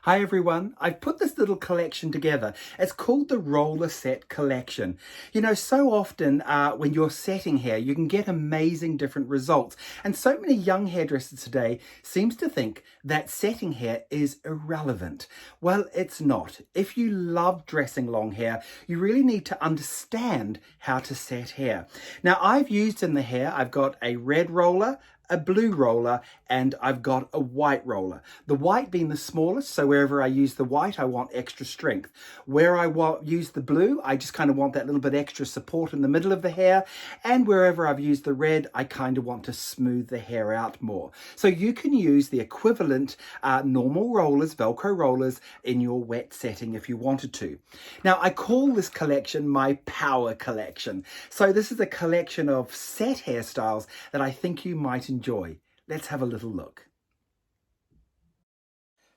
Hi everyone, I've put this little collection together. It's called the Roller Set Collection. You know, so often when you're setting hair, you can get amazing different results. And so many young hairdressers today seems to think that setting hair is irrelevant. Well, it's not. If you love dressing long hair, you really need to understand how to set hair. Now, I've used in the hair, I've got a red roller, a blue roller, and I've got a white roller. The white being the smallest, so wherever I use the white, I want extra strength. Where I use the blue, I just kind of want that little bit extra support in the middle of the hair. And wherever I've used the red, I kind of want to smooth the hair out more. So you can use the equivalent normal rollers, Velcro rollers, in your wet setting if you wanted to. Now, I call this collection my Power Collection. So this is a collection of set hairstyles that I think you might enjoy. Let's have a little look.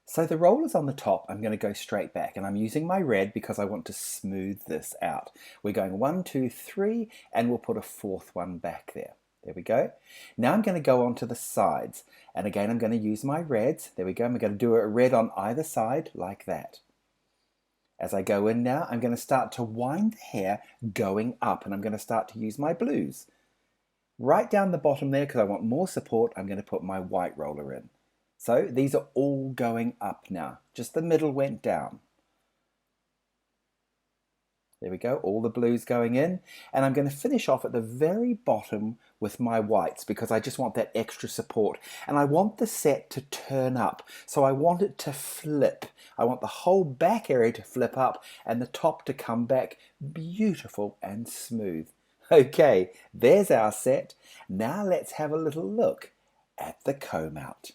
So the rollers on the top, I'm going to go straight back, and I'm using my red because I want to smooth this out. We're going 1, 2, 3, and we'll put a fourth one back there. There we go. Now I'm going to go on to the sides, and again I'm going to use my reds. There we go. I'm going to do a red on either side like that. As I go in now, I'm going to start to wind the hair going up, and I'm going to start to use my blues. Right down the bottom there, because I want more support, I'm going to put my white roller in. So these are all going up now. Just the middle went down. There we go, all the blues going in. And I'm going to finish off at the very bottom with my whites because I just want that extra support. And I want the set to turn up. So I want it to flip. I want the whole back area to flip up and the top to come back beautiful and smooth. Okay, there's our set. Now let's have a little look at the comb out.